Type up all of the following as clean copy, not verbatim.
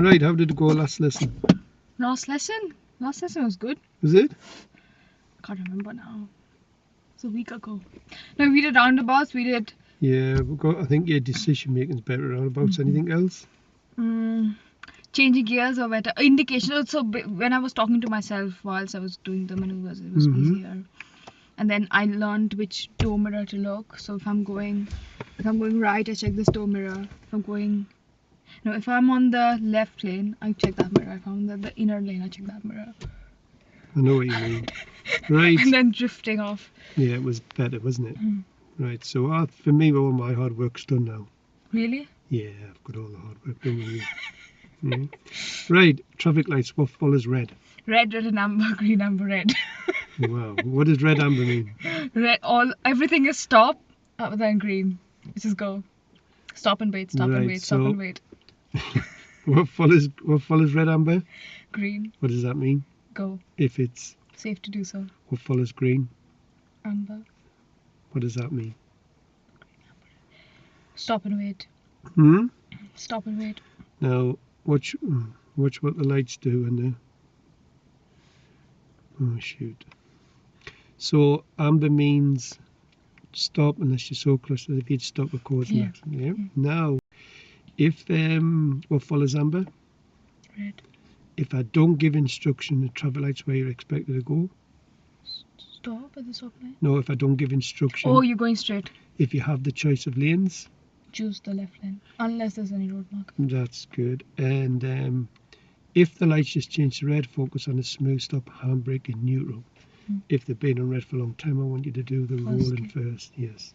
Right, how did it go last lesson? Last lesson? Last lesson was good. Was it? Can't remember now. It's a week ago. No, we did roundabouts. We did Yeah, I think your decision making is better roundabouts. Anything else? changing gears or better indication. Also, when I was talking to myself whilst I was doing the maneuvers, it was easier. And then I learned which door mirror to look. So if I'm going right, I check this door mirror. If I'm on the left lane, I check that mirror. If I'm on the inner lane, I check that mirror. I know what you mean. Right. And then drifting off. Yeah, it was better, wasn't it? Right, so for me, all my hard work's done now. Really? Yeah, I've got all the hard work done with you. Yeah. Right, traffic lights, what follows red? Red, red and amber, green, amber, red. Wow, what does red, amber mean? Red, everything is stop, other than green. Let's just go. Stop and wait, stop and wait, stop and wait. What follows red, amber? Green. What does that mean? Go. If it's safe to do so. What follows green? Amber. What does that mean? Stop and wait. Stop and wait. Now, watch what the lights do when they're... Oh, shoot. So, amber means stop unless you're so close that if you'd stop a cause an accident. Yeah? Now, if... what follows amber? Red. If I don't give instruction, the traffic light's where you're expected to go. Stop at the stop line? No, if I don't give instruction. Oh, you're going straight. If you have the choice of lanes. Choose the left lane, unless there's any road mark. That's good. And if the lights just change to red, focus on a smooth stop, handbrake and neutral. If they've been on red for a long time, I want you to do the rolling first. Yes.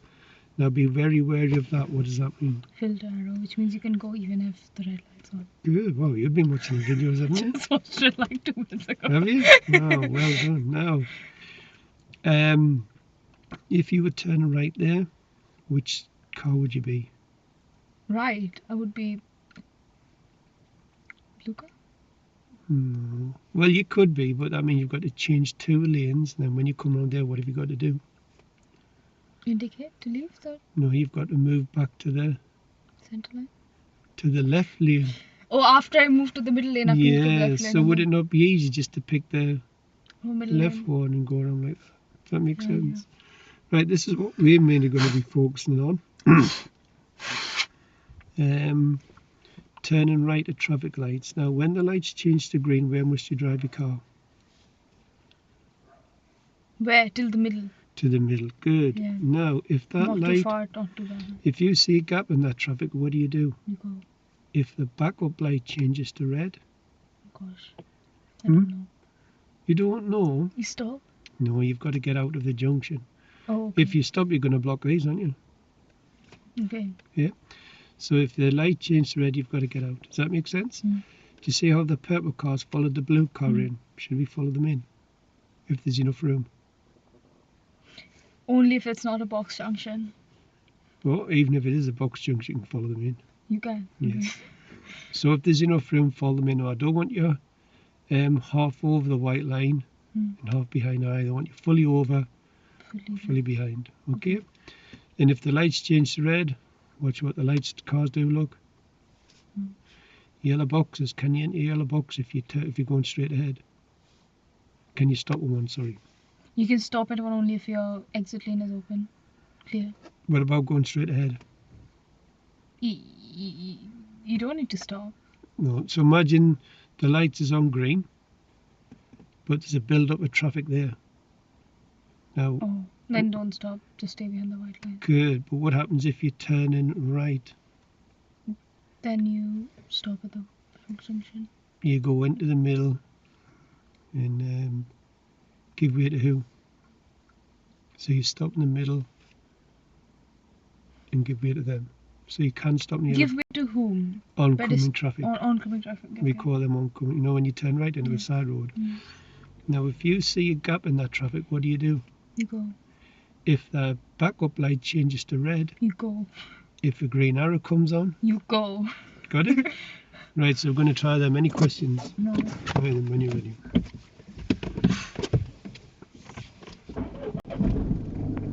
Now be very wary of that. What does that mean? Filter arrow, which means you can go even if the red light's on. Good. Wow, you've been watching the videos, haven't you? Just watched it like 2 minutes ago. Have you? Oh, well done. Now, if you were turning right there, which car would you be? Right, I would be blue car? No. Well, you could be, but that means you've got to change 2 lanes. Then when you come around there, what have you got to do? Indicate to leave the... No, you've got to move back to the... center line? To the left lane. Oh, after I move to the middle lane, I move to the left lane. So would it not be easy just to pick the left lane. one and go around like that? Does that make sense? Yeah. Right, this is what we're mainly going to be focusing on. Turning right at traffic lights. Now, when the lights change to green, where must you drive your car? Where? Till the middle? To the middle. Good. Yeah. Now, if that not light... too far, not too bad. If you see a gap in that traffic, what do? You go. If the backup light changes to red... Oh gosh. I don't know. You don't know? You stop? No, you've got to get out of the junction. Oh, okay. If you stop, you're going to block these, aren't you? Okay. Yeah. So if the light changes to red, you've got to get out. Does that make sense? Do you see how the purple cars followed the blue car in? Should we follow them in? If there's enough room. Only if it's not a box junction. Well, even if it is a box junction, you can follow them in. You can? Yes. Okay. So if there's enough room, follow them in. No, I don't want you half over the white line and half behind either. I want you fully over, fully behind. Okay? And if the lights change to red, watch what the cars do, look. Yellow boxes. Can you enter yellow box if you're going straight ahead? Can you stop at one, sorry? You can stop at one only if your exit lane is open. Clear. What about going straight ahead? You don't need to stop. No. So imagine the lights is on green, but there's a build-up of traffic there. Now. Oh, then don't stop. Just stay behind the white line. Good. But what happens if you turn in right? Then you stop at the junction. You go into the middle and give way to who? So you stop in the middle and give way to them. So you can stop near. Give way to whom? Oncoming traffic. Oncoming traffic. Okay. We call them oncoming. You know when you turn right into a side road. Now if you see a gap in that traffic, what do? You go. If the backup light changes to red, you go. If a green arrow comes on, you go. Got it? Right, so we're going to try them. Any questions? No. Try them when you're ready.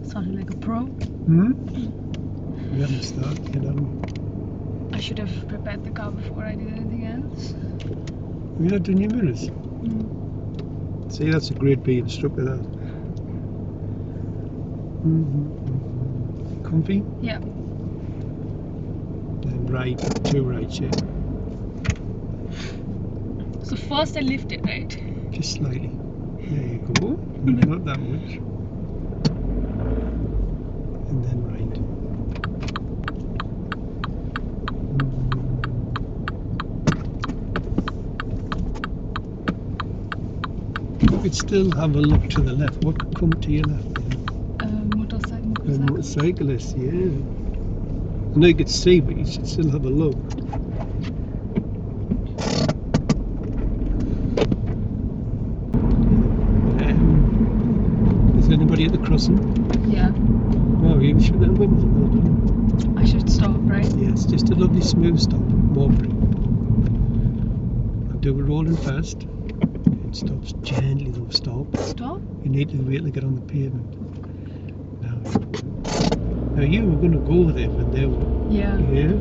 Sounded like a pro. We haven't started yet, have we? I should have prepared the car before I did anything else. Have you not done your mirrors? See, that's a great being struck with that. Comfy? Yeah. Then right, two rights, yeah. So first I lift it, right? Just slightly. There you go. Not that much. And then right. You could still have a look to the left. What could come to your left? Motorcycle. A motorcyclist, yeah. I know you could see, but you should still have a look. Is anybody at the crossing? Yeah. Oh, you should then win. I should stop, right? Yes, just a lovely smooth stop. Walk. I'll do a rolling fast. It stops gently though, stop. Stop? You need to wait to get on the pavement. Now you were going to go there when they were. Yeah. Yeah?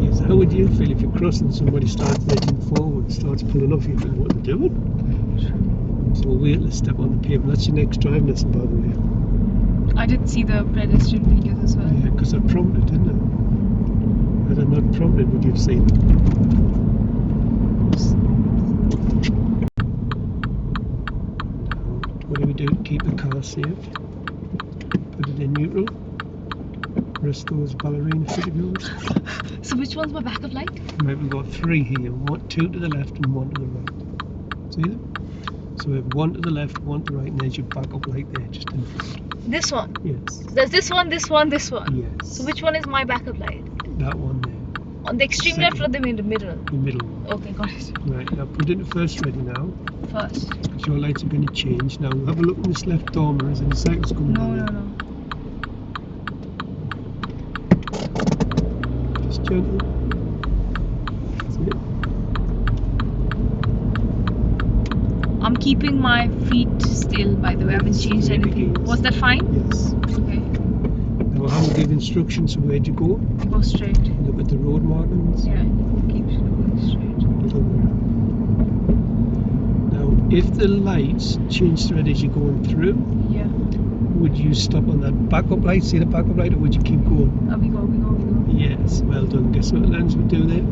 Yes. How would you feel if you're crossing, somebody starts edging forward, starts pulling off you, think what they're doing? So wait, let's step on the pavement. That's your next driving lesson, by the way. I did see the pedestrian videos as well. Yeah, because I prompted, didn't I? Had I not prompted, would you have seen it? What do we do to keep the car safe? Put it in neutral. Rest those ballerina figures. So which one's my backup light? Right, we've got three here. Two to the left and one to the right. See them? So we have one to the left, one to the right, and there's your backup light there, just in front. This one? Yes. There's this one, this one, this one? Yes. So which one is my backup light? That one there. On the extreme Second. left or the middle? The middle one. Okay, got it. Right, now put it in first ready now. First. Because your lights are going to change. Now have a look in this left door mirror. Is any cycles coming No, down no, there? no. Just gently. That's it. I'm keeping my feet still, by the way. I haven't changed Steady anything. gaze. Was that fine? Yes. Okay. Now I haven't given instructions of where to go. Go straight. Look at the road markings. Yeah, keep going straight. Little mirror. Now, if the lights change to red as you're going through, Yeah. would you stop on that backup light, see the backup light, or would you keep going? We go. Yes, well done. Guess what lens would do there?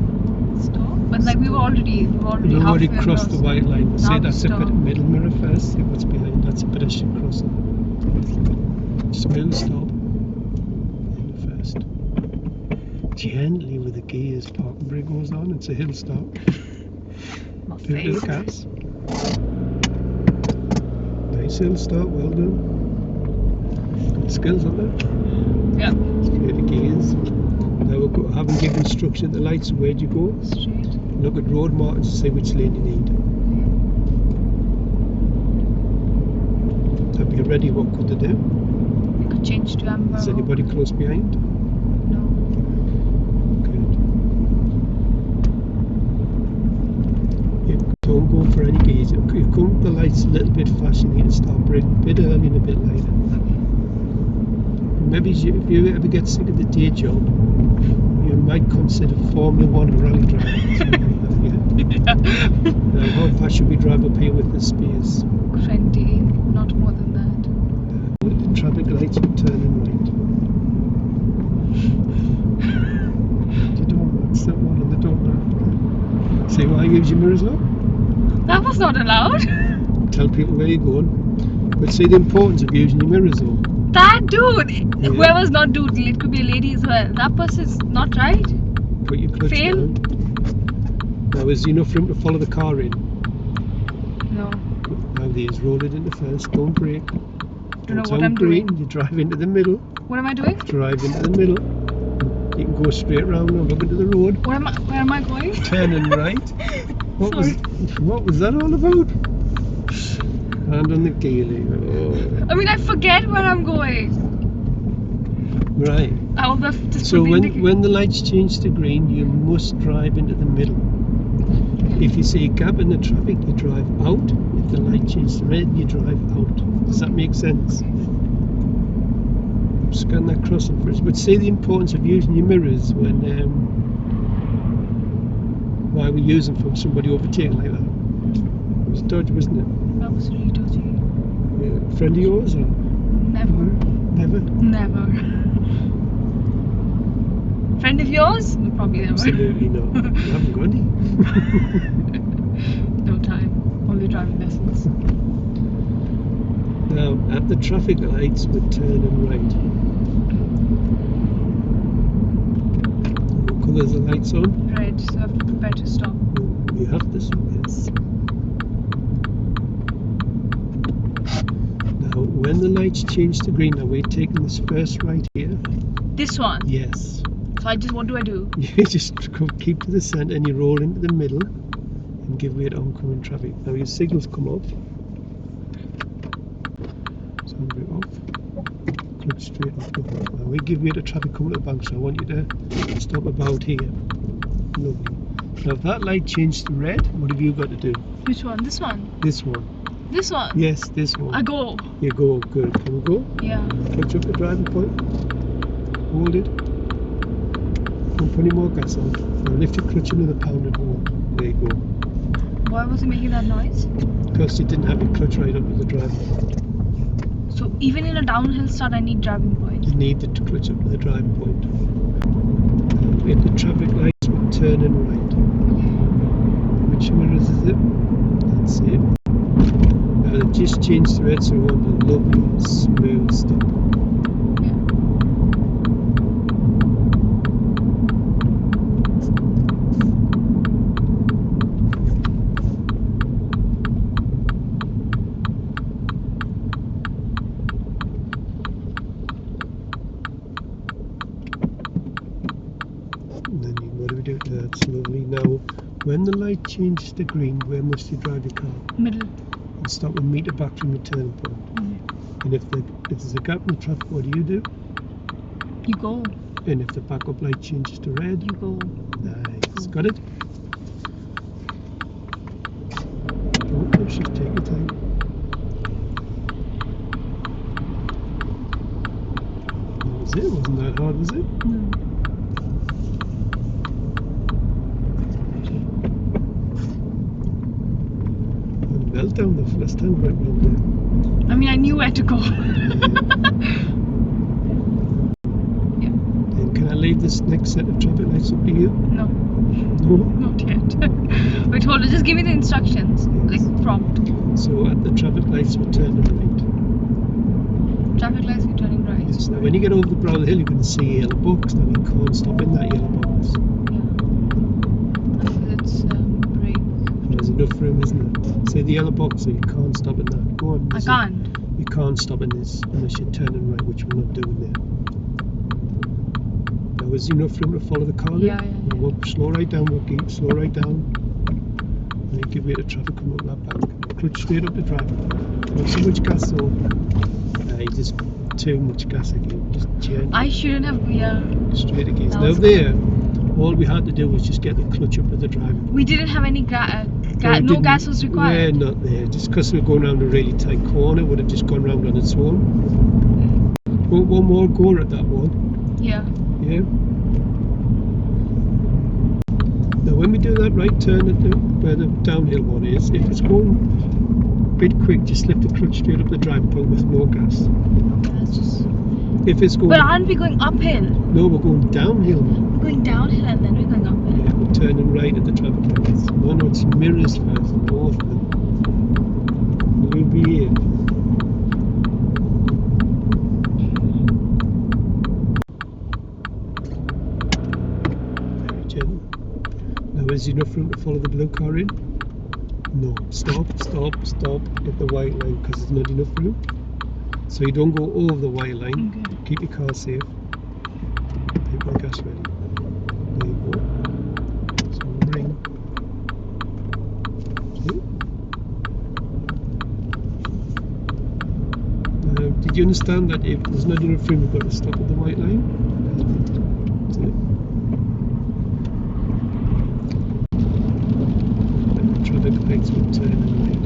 Stop. But like we were already We've already halfway crossed the white line. Now Say that's a stop. bit middle mirror first. See what's behind. That's a pedestrian crossing. Smooth stop. In first. Gently with the gears. Parking brake goes on. It's a hill stop. My Do it to the face. gas. Nice hill stop. Well done. Good skills on that. Yeah. Clear the gears. Now we're having given instruction at the lights. Where'd you go? Straight. Look at road markings to see which lane you need. Have you ready? What could they do? We could change to amber. Is anybody close behind? No. Good. You don't go for any gears. You come the lights a little bit fast. You need to start braking a bit early and a bit later. Maybe if you ever get sick of the day job, you might consider Formula 1 or rally driving. Now, how fast should we drive up here with the space? 20, not more than that. The traffic lights are turning right. The doormat, that one on the doormat. Say why you use your mirrors now? That was not allowed. Tell people where you're going. But see the importance of using your mirrors though. That dude, Yeah. whoever's not dude, it could be a lady as well. That person's not right. Put your clutch Fail. down. Now is enough for him to follow the car in. No. Now these roll it into first, don't brake. Don't know It's what on I'm green, doing. you drive into the middle. What am I doing? Drive into the middle. You can go straight round and look into the road. Where am I going? Turning right. What Sorry. was that all about? Hand on the gear lever. Oh. I mean, I forget where I'm going. Right. I'll have to So put the indicator. when the lights change to green, you must drive into the middle. If you see a gap in the traffic, you drive out. If the light changes to red, you drive out. Does that make sense? Scan that crossing first. But see the importance of using your mirrors when why we use them from somebody overtaking like that. It was dodgy, wasn't it? That was really dodgy. Yeah. Friend of yours or? Never. Never? Never. Friend of yours? No, probably never. Absolutely not. You haven't got any. No time. Only driving lessons. Now, at the traffic lights, we're turning right. What colour is the lights on? Right, so I have to prepare to stop. You have to stop, yes. Now, when the lights change to green, now we're taking this first right here. This one? Yes. So what do I do? You just keep to the centre and you roll into the middle and give way to oncoming traffic. Now your signals come off. Sound a bit off. Clutch straight off the bank. Now we give way to traffic coming to the bank, so I want you to stop about here. Lovely. Now if that light changed to red, what have you got to do? Which one? This one? This one. This one? Yes, this one. I go. You go, good. Can we go? Yeah. Clutch up the driving point. Hold it. Don't put any more gas on. Now lift your clutch another pound and hold. There you go. Why was it making that noise? Because you didn't have your clutch right up to the driving point. So even in a downhill start, I need driving point. You need to clutch up to the driving point. If the traffic lights were turning right. Which mirrors is it? That's it. Now it just changed to red, so we want a lovely smooth stop. That's lovely. Now, when the light changes to green, where must you drive your car? Middle. And stop a metre back from your turning point. And if there's a gap in the traffic, what do? You go. And if the backup light changes to red, You go. Nice. Got it? Don't push it, take your time. That was it. Wasn't that hard, was it? No. Meltdown the first time I went round there. I mean, I knew where to go. Yeah. And can I leave this next set of traffic lights up to you? No. No? Not yet. Wait, hold on. Just give me the instructions. Yes. Like prompt. So at the traffic lights, we're turning right. Traffic lights, you're turning right. Yes. Now when you get over the brow of the hill, you can see a yellow box. Now you can't stop in that yellow box. Yeah. It's brake. There's enough room, isn't it? Say the yellow box, so you can't stop in that. Go on. I can't. You can't stop in this unless you're turning right, which we're not doing there. Now is enough room to follow the car? Yeah. We'll slow right down, Rocky. Slow right down. And you give way to traffic coming up that bank. Clutch straight up the driving. Not so much gas though. Just too much gas again. Just gently. I shouldn't have. Yeah. Straight again. That Now was there, all we had to do was just get the clutch up to the driving. We didn't have any no gas was required. Yeah, not there. Just because we were going around a really tight corner, it would have just gone round on its own. Well, one more go at that one. Yeah. Yeah. Now when we do that right turn at where the downhill one is, if it's going a bit quick, just slip the clutch straight up the driving point with no gas. That's just. If it's going. But aren't we going uphill? No, we're going downhill. We're going downhill and then we're going uphill. Yeah, we're turning right at the traffic lights. No, it's mirrors first and both of them. We'll be here. Very gentle. Now is there enough room to follow the blue car in? No. Stop at the white line because there's not enough room. So you don't go over the white line. Okay. Keep your car safe. Keep my gas ready. There you go. So ring. See? Did you understand that if there's not enough room, we've got to stop at the white line? That's it. And the traffic lights will turn in red.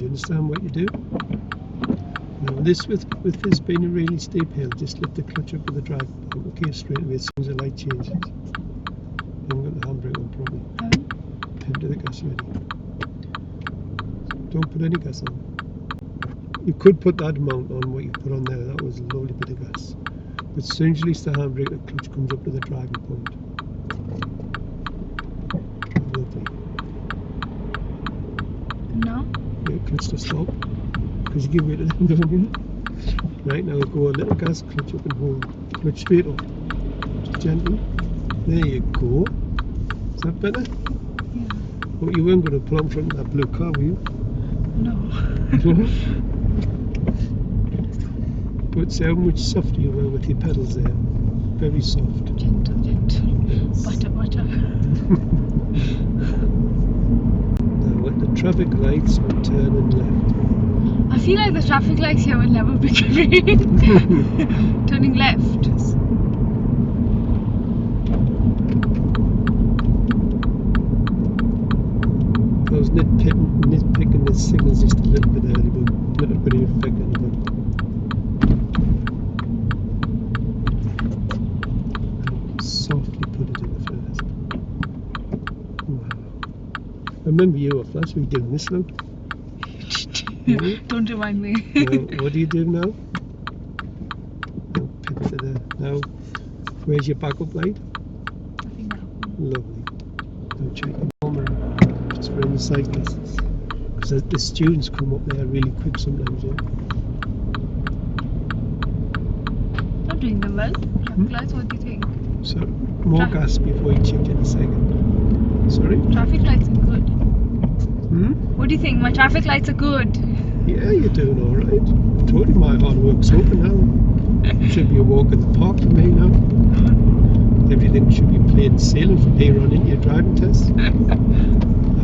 Do you understand what you do? Now this with this being a really steep hill, just lift the clutch up with the drive point, okay, straight away as soon as the light changes. You haven't got the handbrake on properly. Pin to the gas ready. Don't put any gas on. You could put that amount on what you put on there, that was a lovely bit of gas. But as soon as you release the handbrake, the clutch comes up to the driving point. Lovely. No? Yeah, clutch to stop. Because you give way to them, don't you? Right, now go a little gas, clutch up and hold. Clutch straight up. Just gently. There you go. Is that better? Yeah. Well, you weren't going to pull up in front of that blue car, were you? No. But see how much softer you were with your pedals there. Very soft. Gentle, gentle. Yes. Butter, butter. Now at the traffic lights, we're turning left. I feel like the traffic lights here will never be green. Turning left. I was nitpicking the signals just a little bit early, but not going to affect anybody. Softly put it in the first. Wow. I remember you off last week doing this now. Don't remind me. Now, what do you do now? Now, pivot to the. Now, where's your backup light? I think that one. Lovely. Now check your camera. Just for any cyclists. Because the students come up there really quick sometimes, yeah? Not doing them well. Traffic lights, what do you think? So, more gas before you change in a second. Sorry? Traffic lights are good. Hmm? What do you think? My traffic lights are good. Yeah, you're doing alright. I told you my hard work's over now. Should be a walk in the park for me now. Everything should be plain sailing from here on into your driving test.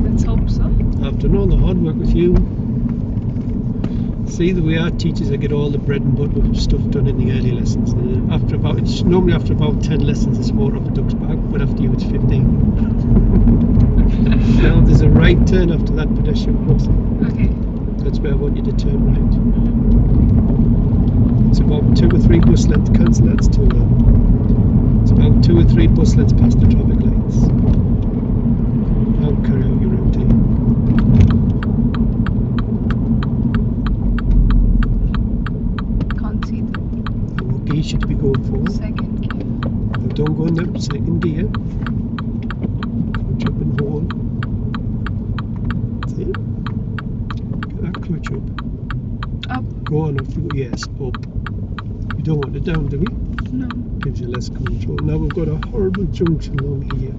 Let's hope so. I've done all the hard work with you. See, the way our teachers, I get all the bread and butter stuff done in the early lessons. And normally after about 10 lessons it's water off a duck's back, but after you it's 15. Now there's a right turn after that pedestrian crossing. Okay. That's where I want you to turn right. It's about 2 or 3 bus lengths, cancel that's too low. It's about 2 or 3 bus lengths past the traffic lights. Now carry out your routine. Can't see them. Now what gear should you be going for? Second gear. Now don't go in that second gear. Clutch up and hold. That's it. Get that clutch up. Up. Go on, off you go. Yes, up. You don't want it down, do we? No. Gives you less control. Now we've got a horrible junction along here.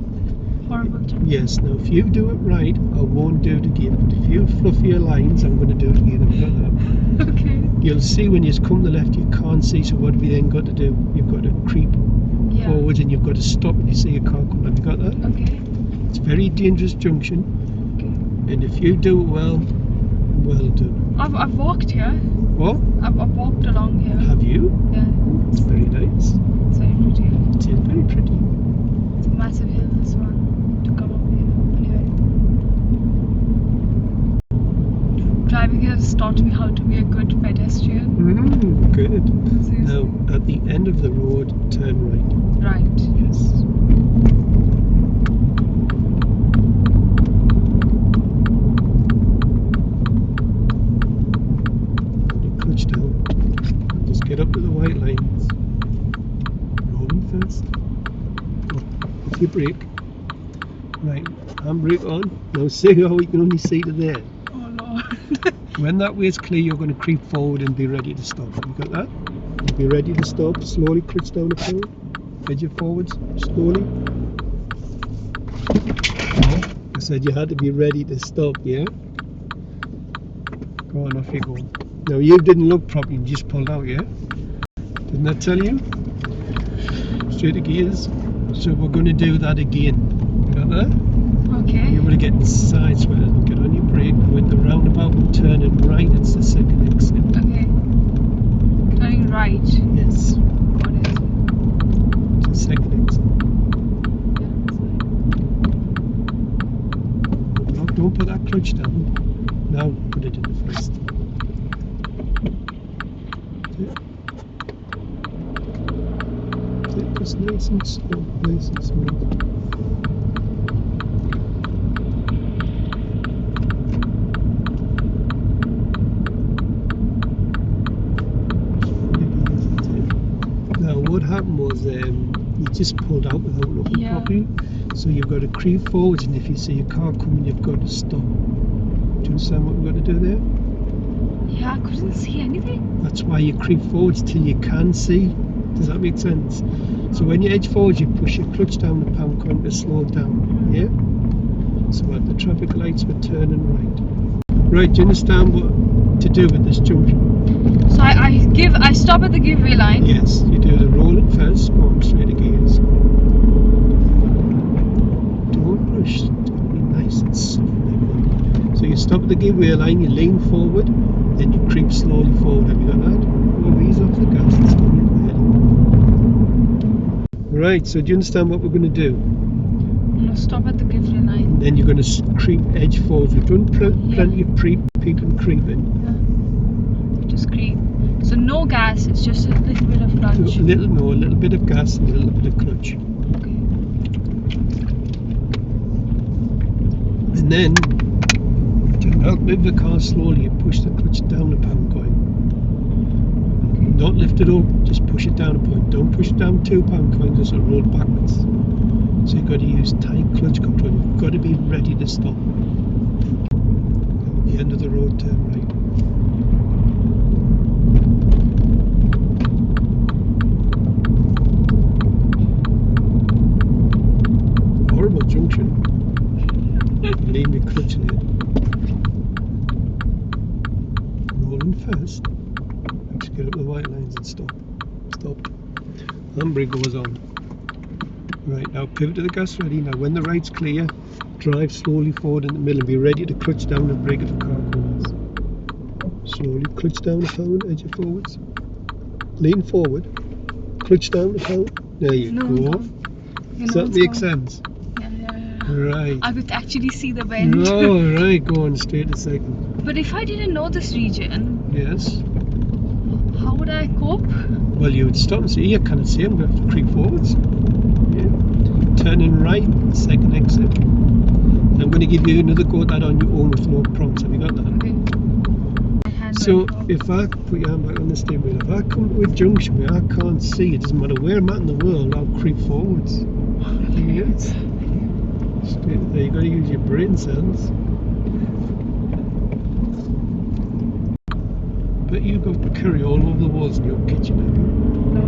Horrible job. Yes, now if you do it right, I won't do it again. But if you fluff your lines, I'm going to do it again. Have you got that? Okay. You'll see when you come to the left, you can't see. So what have you then got to do? You've got to creep Yeah. forwards and you've got to stop when you see a car coming. Have you got that? Okay. It's a very dangerous junction. Okay. And if you do it well, well done. I've walked here. What? I've walked along here. Have you? Yeah. It's very nice. It's very pretty. It is very pretty. It's a massive hill, this one, to come up here. Anyway. Driving here has taught me how to be a good pedestrian. Good. Seriously. Now, at the end of the road, turn right. Right. Yes. Clutch down. Just get up to the white lines. Rolling fast. Off your brake. Right, handbrake on. Now see how we can only see to there. Oh Lord. When that way's clear, you're going to creep forward and be ready to stop. You got that? Be ready to stop. Slowly clutch down the pedal. Edge it forwards. Slowly. I said you had to be ready to stop, yeah? Go on, off you go. Now you didn't look properly, you just pulled out, yeah? Didn't I tell you? Straight to gears. So we're going to do that again. Got that? Okay. You want to get inside, so get on your brake, go in the roundabout and turn it right. It's the second exit. Okay. Turning right. Yes, Got it. it's the second exit. Yeah, Don't put that clutch down. Now put it in the first. Just nice and slow, nice and smooth. Now what happened was you just pulled out without looking properly. So you've got to creep forward, and if you see a car coming, you've got to stop. Do you understand what we've got to do there? Yeah, I couldn't see anything. That's why you creep forwards till you can see. Does that make sense? So when you edge forward, you push your clutch down the pound coin to slow it down. Yeah? So at the traffic lights, we're turning right. Right, do you understand what to do with this junction? So I stop at the giveaway line. Yes, you do the roll it first, going straight to gears. Don't push, don't be nice and soft. So you stop at the giveaway line, you lean forward, then you creep slowly forward. Have you got that? Well, ease off the gas, it's going ahead. Right, so do you understand what we're going to do? I'm going to stop at the giveaway line. And then you're going to creep edge forward. We've done plenty of peep and creeping. Yeah. Just creep. So no gas, it's just a little bit of clutch. A little bit of gas and a little bit of clutch. Okay. And then, to help move the car slowly, you push the clutch down the pound coin. Don't lift it up, just push it down a point. Don't push it down 2 pound coins, as it'll roll backwards. So you've got to use tight clutch control. You've got to be ready to stop. At the end of the road, turn right. Horrible junction. Leave me clutching it. Rolling fast. Just get up the white lines and stop. Stop. Handbrake goes on. Right, now pivot to the gas ready. Now when the right's clear, drive slowly forward in the middle and be ready to clutch down and brake if the car comes. Slowly clutch down the pound, edge it forwards. Lean forward. Clutch down the pound. There you go. Does that make sense? Right. I could actually see the bend. Oh, right, go on straight a second. But if I didn't know this region, yes, how would I cope? Well, you would stop and say, you can't see, I'm going to have to creep forwards. Yeah. Turning right, second exit. I'm going to give you another go at that on your own with no prompts. Have you got that? Okay. So, if I put your hand back on the steering wheel, if I come to a junction where I can't see, it doesn't matter where I'm at in the world, I'll creep forwards. Yes. Straight there, you've got to use your brain cells. But you've got curry all over the walls in your kitchen, have you? No.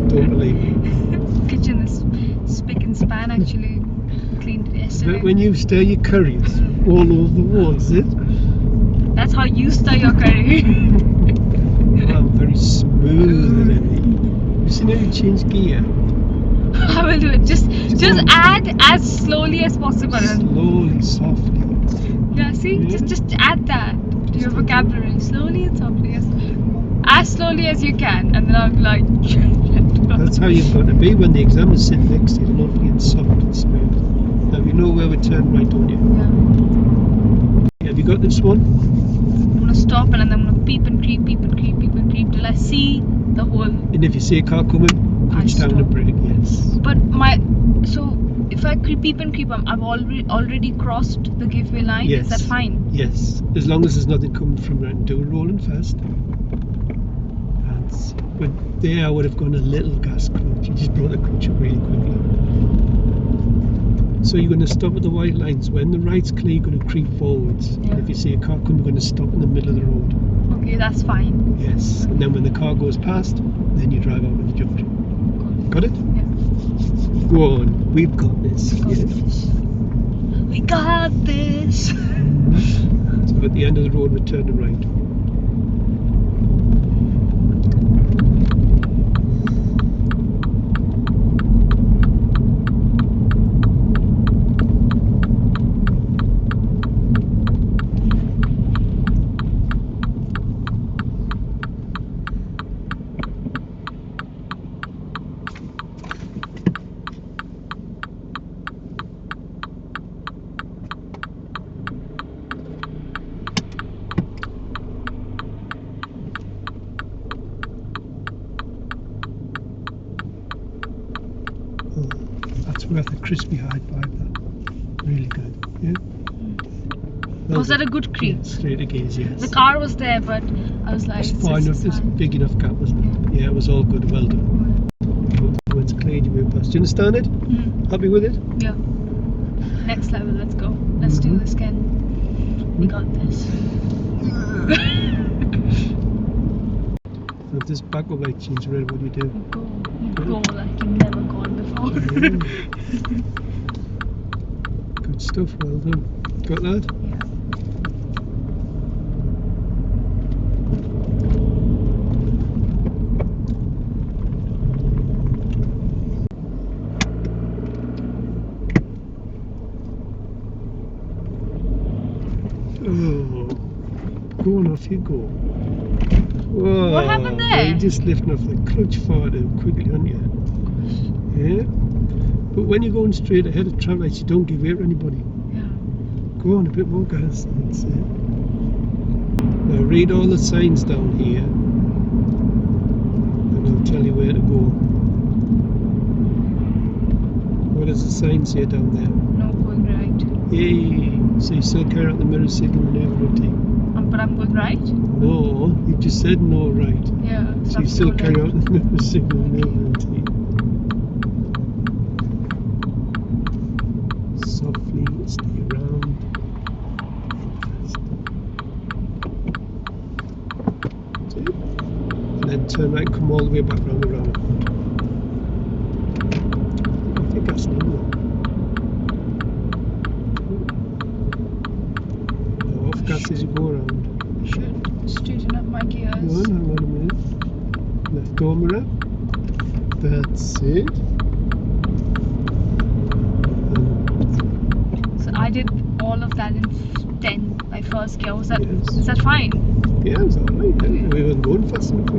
Don't believe me. Kitchen is spick and span, actually. Cleaned it yesterday. But when you stir your curry, it's all over the walls, is it? That's how you stir your curry. Well, I'm very smooth at it. You seen how you change gear? I will do it. Just add as slowly as possible. Slowly, softly. Yeah, see? Yeah. Just add that to your vocabulary. Slowly and softly. As slowly as you can. And then I'll be like... That's how you've got to be when the examiner's sitting next to you. Lovely and soft and smooth. Now you know where we turn right, don't you? Yeah. Have you got this one? I'm going to stop and then I'm going to peep and creep, peep and creep, peep and creep till I see the whole... And if you see a car coming, clutch down the brake, yes. But so if I peep and creep, I've already crossed the giveaway line. Yes. Is that fine? Yes, as long as there's nothing coming from right. Do it rolling fast. But there I would have gone a little gas clutch. You just brought the clutch up really quickly. So you're going to stop at the white lines. When the right's clear, you're going to creep forwards. Yeah. And if you see a car coming, you're going to stop in the middle of the road. Okay, that's fine. Yes. And then when the car goes past, then you drive out of the junction. Got it? Yeah. Go on. We've got this. We got this. So at the end of the road, we're turning right. It's worth a crispy high five. That really good. Yeah. Well Was that done. a good creep? Yeah, straight a gaze. Yes. The car was there, but I was like, It's fine enough. It's fine. big enough gap, wasn't it? Yeah, it was all good. Well done. When it's cleared, you move past. Do you understand it? Happy with it? Yeah. Next level. Let's go. Let's do this again. We got this. So if this backup light changes red, what do you do? You go like you've never gone before. Good stuff. Well done. Got that? Yeah. Oh, go on, off you go. Whoa, What happened there? You're just lifting off the clutch far too quickly, aren't you? Yeah. But when you're going straight ahead of traffic lights, you don't give way to anybody. Yeah. Go on, a bit more gas. That's it. Now read all the signs down here, and I'll tell you where to go. What does the sign say down there? No, going right. Yay! So you still carry out the mirror signal maneuver routine? But I'm going right? No, you just said no right. Yeah. So you still carry out the mirror signal maneuver routine. Softly stay around. That's it. And then turn right and come all the way back round the roundabout. I think that's no. Off gas as you go around. Should straighten up my gears. Hang on a minute. Left door mirror. That's it. So I did all of that in 10 by first gear. Was that Yes. is that fine? Yeah, it's alright. Yeah. We weren't going fast enough.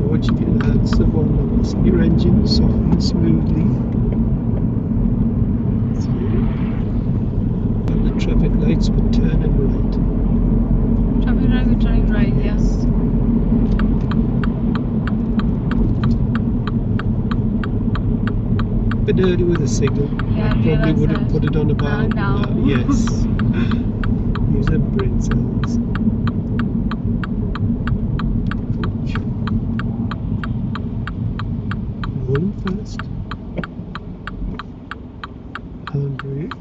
Watch your hands, someone your engine softly and smoothly. That's it. And the traffic lights were turning right. Traffic light, we're turning right, yes. Bit early with the signal. Yeah, I Probably realised would have that. put it on about Now. yes. Use them brain cells. Rolling fast. Handbrake.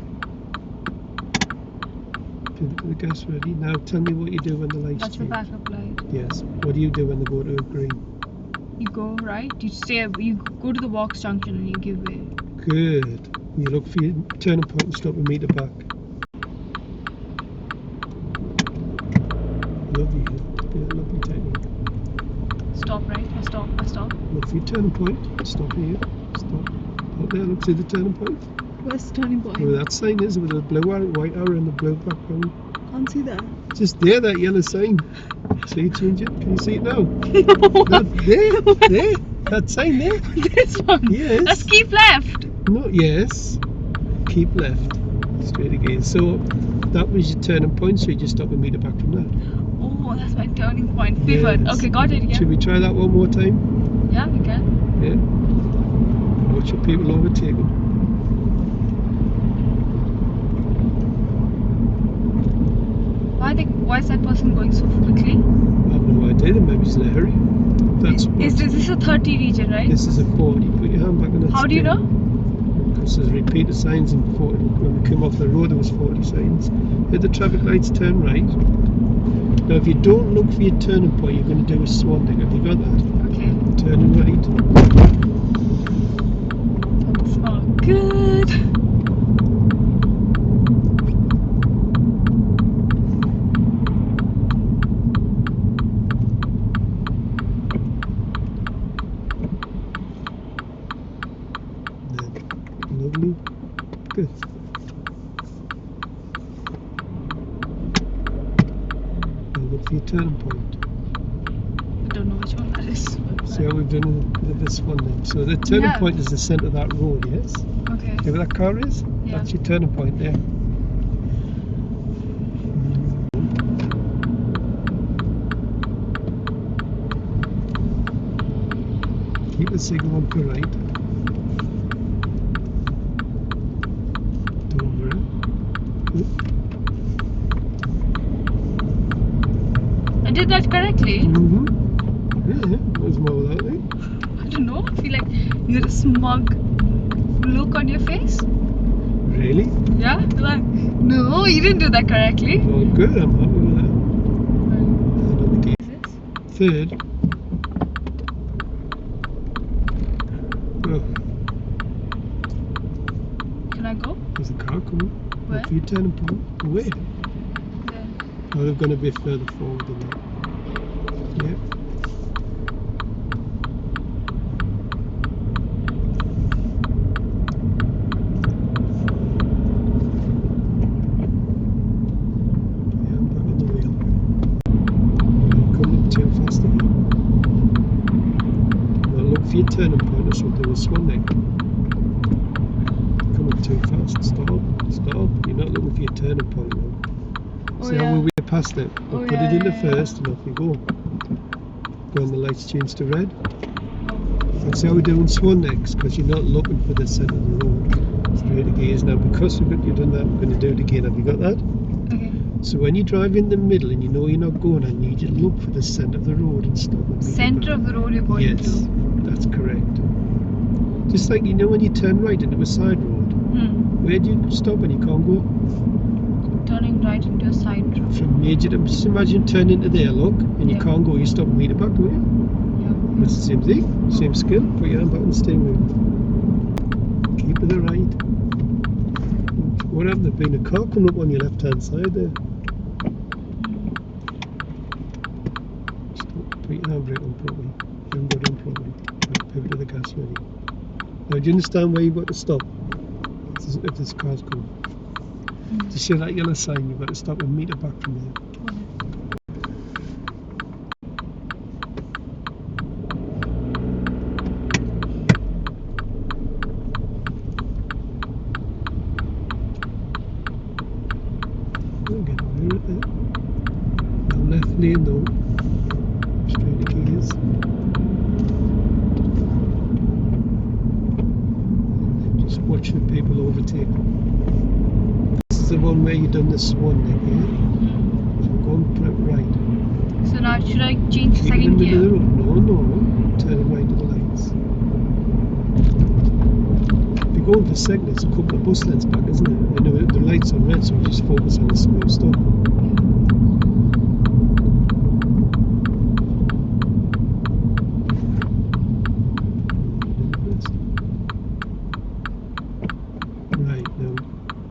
Pivot to the gas ready. Now tell me what you do when the lights That's the change. backup light. Yes. What do you do when they go to green? You go right, you go to the Walks junction and you give way. Good. You look for your turning point and stop a metre back. Lovely. Yeah, lovely technique. Stop right, I stop. Look for your turning point. Stop here. Stop. Out there, look, see the turning point? Where's the turning point? Where that sign is with the blue arrow, white arrow and the blue background. Can't see that. Just there, that yellow sign. See, change it. Can you see it now? No. That, there. That sign there. This one. Yes. Let's keep left. No, yes. Keep left. Straight again. So that was your turning point, so you just stop a metre back from that. Oh, that's my turning point. Pivot. Yes. Okay, got it, yeah. Should we try that one more time? Yeah, we can. Yeah. Watch your people overtake them. Why is that person going so quickly? I have no idea. Maybe he's in a hurry. That's Is this a 30 region, right? This is a 40. Put your hand back on that. How do you know? Because there's repeated signs in 40. When we came off the road, there was 40 signs. Hit the traffic lights, turn right. Now, if you don't look for your turning point, you're going to do a swan dig. Have you got that? Okay. Turning right. Oh, good. Lovely. Good. Now look for your turning point. I don't know which one that is. See how we've done this one then. So the turning point is the centre of that road, yes? Okay. See where that car is? Yeah. That's your turning point there. Keep the signal on to right. did that correctly? Yeah, what's wrong with that, eh? I don't know. I feel like you had a smug look on your face. Really? Yeah? You're like, no, you didn't do that correctly. Oh, good, I'm happy with that. Another game. Third. Oh, Can I go? there's a car coming. Where? Look for your turning point. Away. There. Oh, they're going to be further forward than that. Yeah. Yeah, I'm back on the wheel. You're coming up too fast again. Now look for your turning point or something with swan neck. Coming too fast. Stop. Stop. You're not looking for your turning point now. Oh, See yeah. how we're past it? We'll Oh, put yeah, it into yeah, yeah. first and off we go. When the lights change to red. That's how we're doing swan necks, because you're not looking for the centre of the road. Straight gears. Now because you've done that, I'm going to do it again. Have you got that? Okay. So when you drive in the middle and you know you're not going, I need you to look for the centre of the road and stop and meet it Center back. of the road you're going Yes, to. that's correct. Just like, you know, when you turn right into a side road, where do you stop and you can't go? Turning right into a side road. From major to, just imagine turn into there, look, and you Yeah. can't go, you stop and meet it back, don't you? Yeah. That's the same thing, same skill. Put your hand back on the steering wheel. Keep to the right. What happened? There's been a car coming up on your left hand side there. Stop. Put your handbrake on properly. You haven't got it on properly. Right, pivot to the gas ready. Now, do you understand where you've got to stop? If this car's coming. To see that yellow sign, you've got to stop and meet it back from there. Get over it there. Now left lane though. Straight gears. And then just watch the people overtake. This is the one where you done the swan neck, yeah? So go and put it right. So now should I change Keep to it in second the middle gear? of the road. No. Turn it right to the lights. If you're going for second, it's a couple of bus lanes back, isn't it? And the lights are red, so we just focus on the smooth stop. Right, now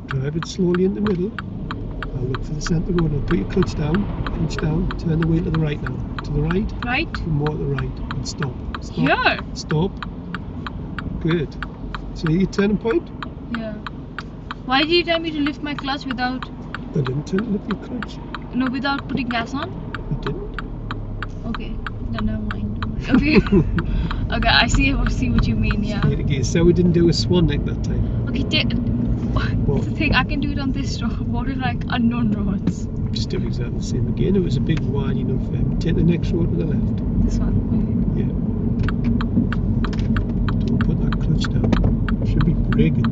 drive it slowly in the middle. I'll look for the centre road. Now put your clutch down, turn the wheel to the right now. To the right, Right? and more to the right, and stop. Stop. Here? Stop. Good. See your turning point? Yeah. Why did you tell me to lift my clutch without, I didn't turn lift your clutch. no, without putting gas on? You didn't. Okay. Then never mind. Don't worry. Okay. Okay, I see what you mean, yeah. Straight again. So we didn't do a swan neck that time. Okay, what's the thing? I can do it on this road. What are like unknown roads? Just do exactly the same again. It was a big wide enough. Take the next road to the left. This one. Yeah. Don't put that clutch down. Should be braking.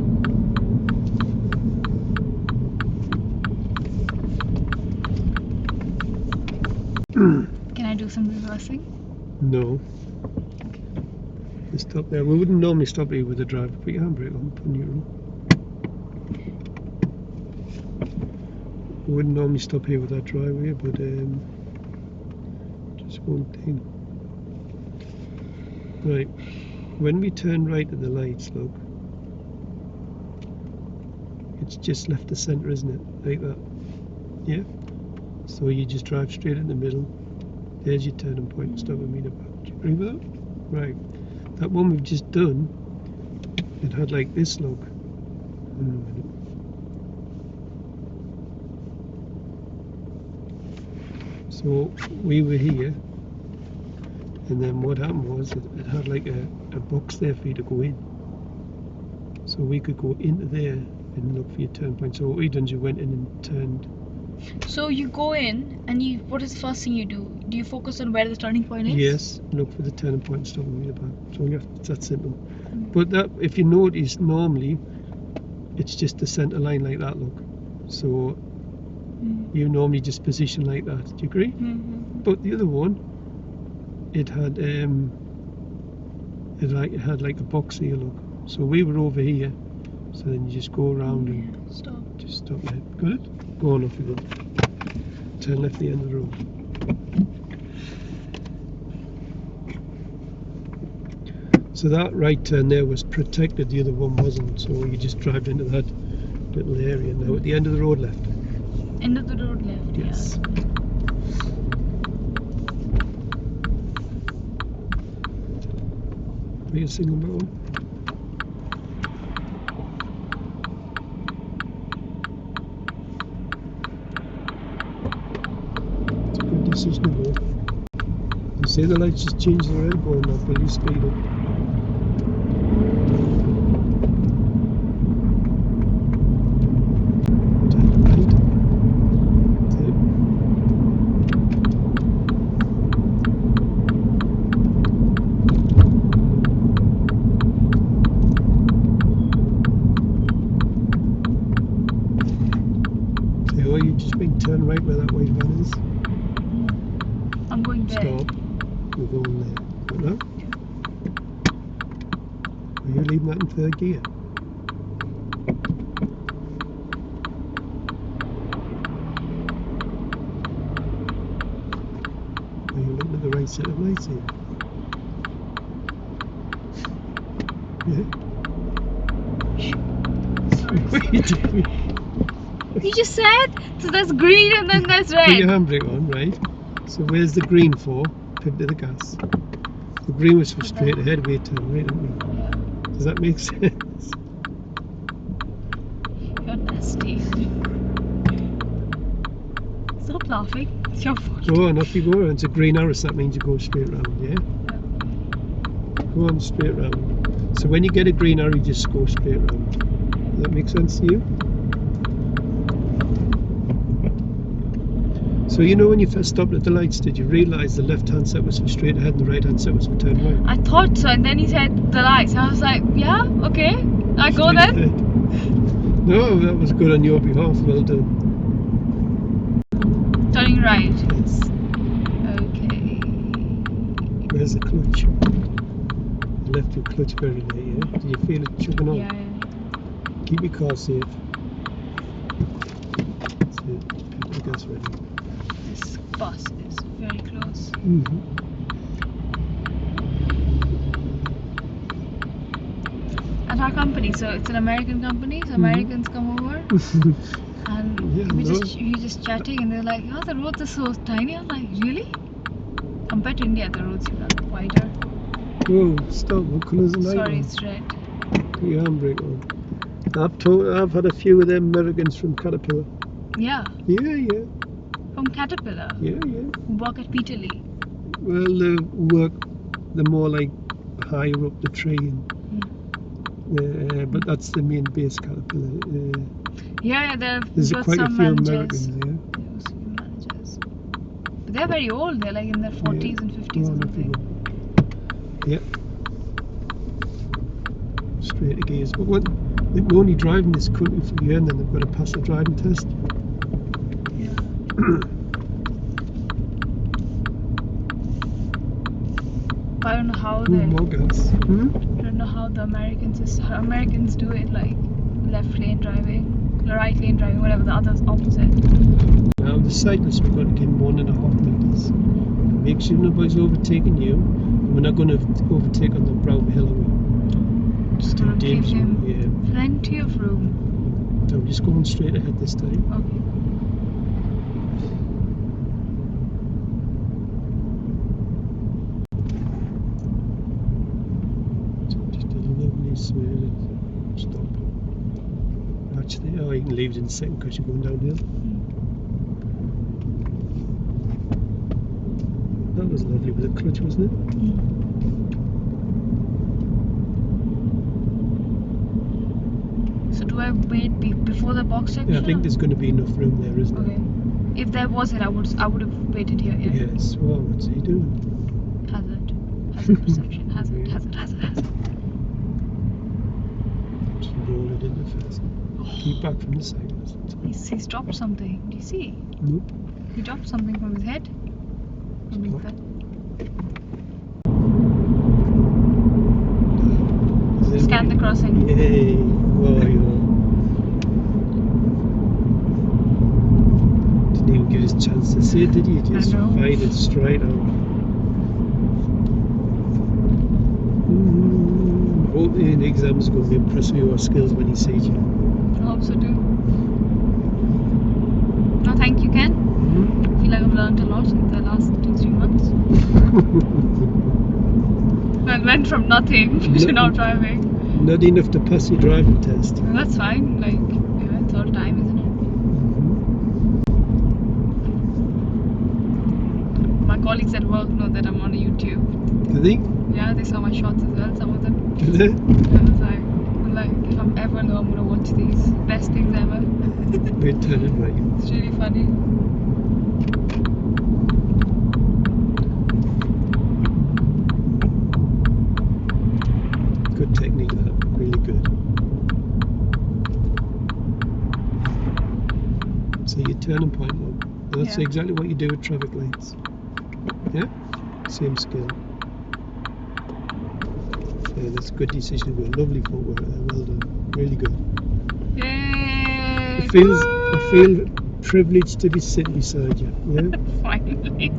Can I do some reversing? No. Just stop there. We wouldn't normally stop here with the driver. Put your handbrake on, put neutral. We wouldn't normally stop here with that driveway, but just one thing. Right. When we turn right at the lights, look. It's just left the centre, isn't it? Like that. Yeah? So you just drive straight in the middle. There's your turning point. Stop and meet it back. Do you agree with that? Right. That one we've just done, it had like this look. So we were here, and then what happened was it had like a box there for you to go in. So we could go into there and look for your turn point. So what we done is you went in and turned. So you go in and what is the first thing you do? Do you focus on where the turning point is? Yes, look for the turning point and stop and meet it back. So it's that simple. But that, if you notice, normally it's just the centre line like that, look. So You normally just position like that. Do you agree? But the other one, it had had like a box here, look. So we were over here. So then you just go around and Stop. just stop there. Got it? Go on, off you go. Turn left the end of the road. So that right turn there was protected, the other one wasn't. So you just drive into that little area. Now at the end of the road left. End of the road left. Yes. Are you singing about one? It's a good decision to go. You say the lights just change the red going up, will you speed up? You just been turn right where that white van is. I'm going there. Stop. We're going there. Got that? Are you leaving that in third gear? Are you looking at the right set of lights here? Yeah. What are you doing? You just said so. There's green and then there's red. Put your handbrake on, right? So where's the green for? Pivot to the gas. The green was for straight ahead. We turn right, didn't we? Yeah. Does that make sense? You're nasty. Stop laughing. It's your fault. Go on, off you go. It's a green arrow, so that means you go straight round, yeah? Go on, straight round. So when you get a green arrow, you just go straight round. Does that make sense to you? So you know when you first stopped at the lights, did you realise the left-hand set was for straight ahead and the right-hand set was for turn right? I thought so, and then he said the lights. I was like, yeah, okay. I go Straight then. ahead. No, that was good on your behalf. Well done. Turning right. Yes. Okay. Where's the clutch? You left your clutch very late, yeah? Do you feel it chugging on? Yeah. Keep your car safe. That's it. Keep the gas ready. This bus is very close. At our company, so it's an American company, so Americans come over and we just chatting, and they're like, "Oh, the roads are so tiny." I'm like, "Really?" Compared to India, the roads are wider. Whoa, stop. What colour is the light Sorry, on? it's red. Put your handbrake on. I've had a few of them Americans from Caterpillar. Yeah. Yeah. From Caterpillar. Yeah. Who work at Peterlee. Well, they're more like higher up the tree. But that's the main base, Caterpillar. There's quite a some few managers. Americans, yeah. There's a few managers. But they're very old. They're like in their 40s and 50s or something. Yeah. Straight to gears. But they can only drive in this country for a year, and then they've got to pass a driving test. Yeah. I don't know how they. More gas. I don't know how the Americans do it, like left lane driving, right lane driving, whatever, the other's opposite. Now the cyclists, we've got to give them 1.5 meters. Make sure nobody's overtaking you. We're not going to overtake on the brow hill, are we? Just gonna give him Yeah. plenty of room. So we're just going straight ahead this time. Okay. Just a lovely smooth stop. Actually, you can leave it in a second because you're going downhill. That was lovely with the clutch, wasn't it? So do I wait before the box section? Yeah, I think there's going to be enough room there, isn't there? Okay. If there wasn't, I would have waited here. Yeah. Yes. Well, what's he doing? Hazard perception. Hazard. Just roll it in the first. Keep back from the cyclist. He's dropped something. Do you see? Nope. He dropped something from his head. Underneath that. Scan the crossing. Yay! Oh, you know. Didn't even give us a chance to say it, did you? Just fired it straight out. Hope the exam's going to be impressed with your skills when he sees you. I hope so too. No, thank you, Ken. I feel like I've learned a lot in the last 2-3 months. I went from nothing to now driving. Not enough to pass your driving test. Well, that's fine. Like, yeah, it's all time, isn't it? My colleagues at work know that I'm on YouTube. Do they? Yeah, they saw my shots as well, some of them. Do they? Yeah, I was like, if I'm ever low, I'm gonna watch these. Best things ever. We're turning right. It's really funny. Good technique, that. Really good. So your turning point, look. That's exactly what you do with traffic lights. Yeah? Same skill. Yeah, that's a good decision. Good. Lovely footwork there. Well done. Really good. Yay! I feel privileged to be sitting beside you. Yeah? Finally.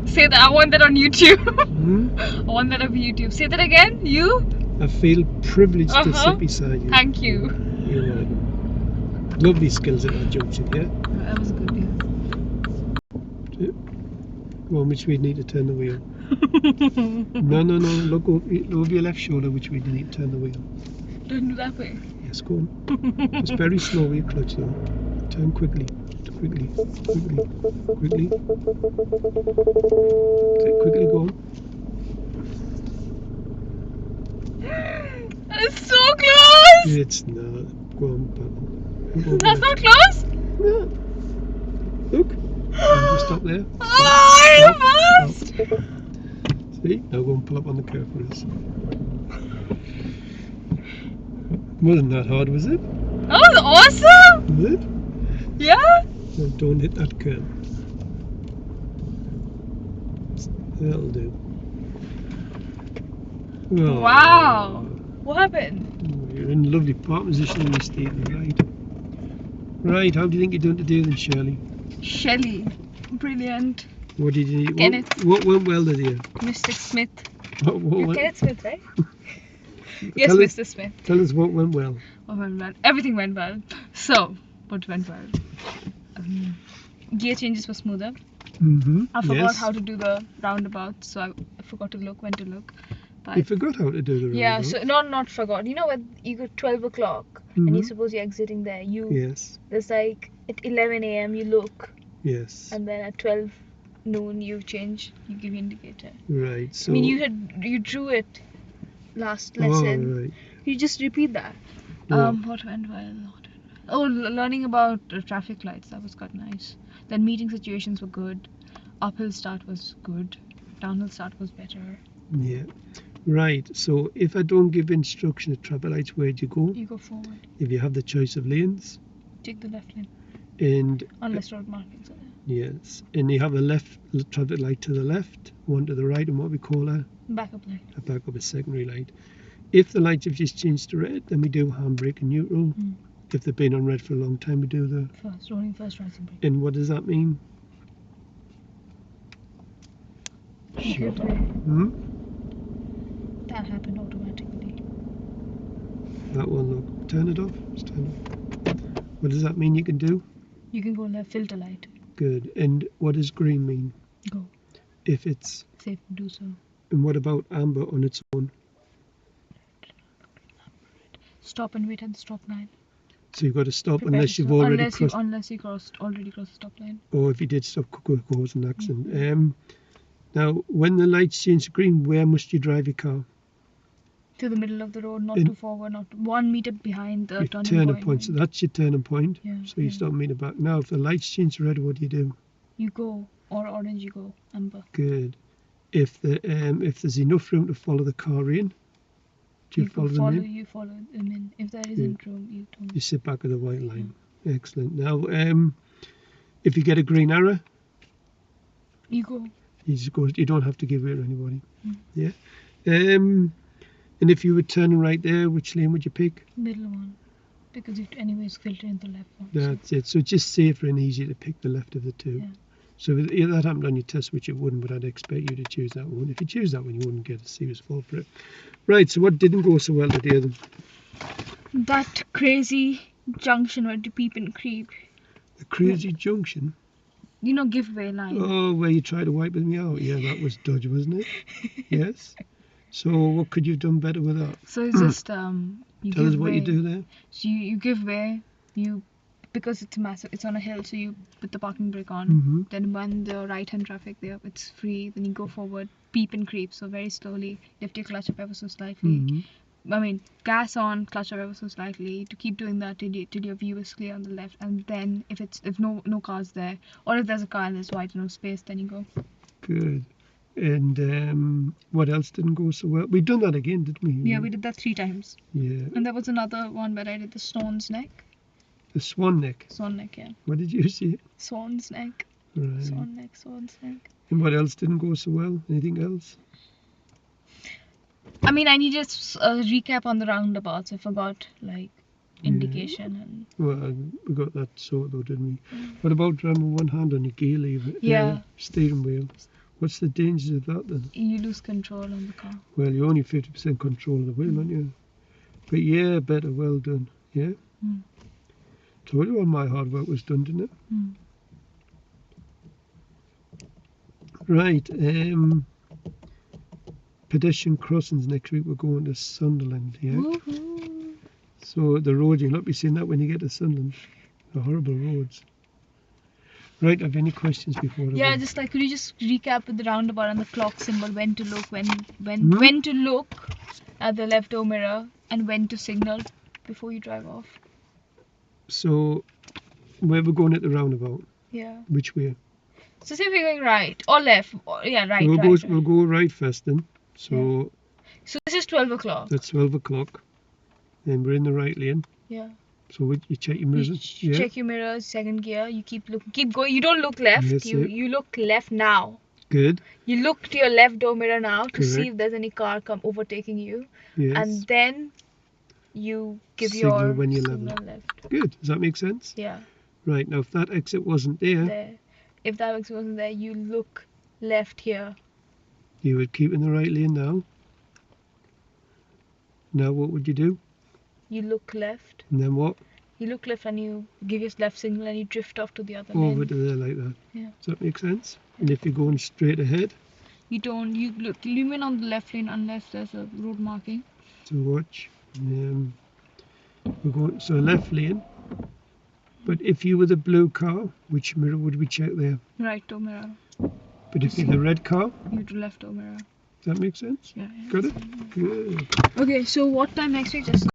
Say that. I want that on YouTube. Hmm? I want that on YouTube. Say that again. You? I feel privileged to sit beside you. Thank you. You're welcome. Lovely skills at that junction, yeah? That was a good deal. Go on, which way do you need to turn the wheel? No. Look over your left shoulder, which way do you need to turn the wheel? Don't do that way. Yes, go on. Just very slow with your clutch though. Turn quickly. Quickly. Quickly go on. It's so close! It's not. Go on, but That's not close? no. Look. Just stop there. Stop. See? Now go and pull up on the curve for us. Wasn't that hard, was it? That was awesome! Was it? Yeah? No, don't hit that curve. That'll do. Oh. Wow! What happened? You're in a lovely park position in the state, right? Right, how do you think you're doing today then, Shirley? Shelley. Brilliant. What did you Kenneth. What went well today? Mr. Smith. What You're went, Kenneth Smith, right? Yes, tell Mr. us, Smith. Tell us what went well. What went well? Everything went well. So, what went well? Gear changes were smoother. I forgot how to do the roundabout, so I forgot to look when to look. But You forgot how to do the roundabout? yeah, so not forgot. You know when you go 12 o'clock and you suppose you're exiting there, Yes. there's like at 11 a.m. you look, Yes. and then at 12 noon you change, you give indicator. Right. So. I mean you drew it last lesson. Oh, right. You just repeat that. Yeah. What went well? Oh, learning about traffic lights, that was quite nice. Then meeting situations were good. Uphill start was good. Downhill start was better. Yeah. Right. So if I don't give instruction at traffic lights, where do you go? You go forward. If you have the choice of lanes. Take the left lane. And Unless road markings are there. yes, and you have a left traffic light to the left, one to the right, and what we call a Backup light. backup, a secondary light. If the lights have just changed to red, then we do handbrake and neutral. If they've been on red for a long time, we do the rolling first, rising brake. And what does that mean? Good way. That happened automatically. That one, look. Turn it off. Just turn it off. What does that mean you can do? You can go left, filter light. Good. And what does green mean? Go. If it's Safe to do so. And what about amber on its own? Stop and wait at the stop line. So you've got to stop Prepare unless to you've stop. already crossed. Unless you already crossed the stop line. Or if you did stop, could cause an accident. Now, when the lights change to green, where must you drive your car? To the middle of the road, not too forward, not 1 meter behind the turning point. So that's your turning point. Yeah, so you stop a meter back. Now, if the lights change to red, what do? You go, or orange you go, amber. Good. If there's enough room to follow the car in, do you follow them in? You follow them in. If there isn't room, you don't. You sit back at the white line. Excellent. Now, if you get a green arrow, You go. you just go. You don't have to give way to anybody. Mm. Yeah. And if you were turning right there, which lane would you pick? Middle one. Because it anyways filter in the left one. That's it. So it's just safer and easier to pick the left of the two. Yeah. So if that happened on your test, which it wouldn't, but I'd expect you to choose that one. If you choose that one, you wouldn't get a serious fault for it. Right, so what didn't go so well today then? That crazy junction where to Peep and Creep. The crazy junction? You know, giveaway line. Oh, where you tried to wipe me out. Yeah, that was dodge, wasn't it? Yes. So what could you have done better with that? So it's just you Tell give us what way. you do there. So you give way. Because it's massive. It's on a hill, so you put the parking brake on. Mm-hmm. Then when the right-hand traffic there, it's free. Then you go forward, Peep and Creep. So very slowly, lift your clutch up ever so slightly. Mm-hmm. I mean, gas on, clutch up ever so slightly to keep doing that till your view is clear on the left. And then if no cars there, or if there's a car and there's wide enough space, then you go. Good. And what else didn't go so well? We've done that again, didn't we? Yeah, we did that 3 times. Yeah. And there was another one where I did the swan's neck. The swan neck. Swan neck, yeah. What did you see? Swan's neck. Right. Swan's neck. And what else didn't go so well? Anything else? I mean, I need just a recap on the roundabouts. I forgot, like, indication and... Well, we got that sorted though, didn't we? What about driving with one hand on the gear lever? Yeah. Steering wheel. What's the dangers of that then? You lose control on the car. Well, you're only 50% control of the wheel, aren't you? But yeah, better, well done. Yeah? Mm. Told you all my hard work was done, didn't it? Mm. Right. Pedestrian crossings next week. We're going to Sunderland, yeah? Woohoo! So the road, you'll not be seeing that when you get to Sunderland. The horrible roads. Right, have any questions before? Yeah, just like, could you just recap with the roundabout and the clock symbol, when to look, when to look at the left door mirror, and when to signal before you drive off. So, where we're going at the roundabout? Yeah. Which way? So say if we're going right or left, yeah, right, We'll right. go right first then. So So this is 12 o'clock. that's 12 o'clock. And we're in the right lane. Yeah. So you check your You mirrors. Yeah. check your mirrors, second gear. You keep going. You don't look left. Yes, You look left now. Good. You look to your left door mirror now to see Correct. if there's any car overtaking you, Yes. and then you give Signal your when you're signal level. left. Good. Does that make sense? Yeah. Right. Now, if that exit wasn't there, There. If that exit wasn't there, you look left here. you would keep in the right lane now. Now, what would you do? You look left. And then what? You look left and you give your left signal and you drift off to the other Over lane. to there like that. Yeah. Does that make sense? And if you're going straight ahead, You don't. You remain on the left lane unless there's a road marking. so watch. We're going so left lane. But if you were the blue car, which mirror would we check there? Right door mirror. But if you're the red car, You do left door mirror. does that make sense? Yeah. Got it? Good. Okay, so what time next week? Just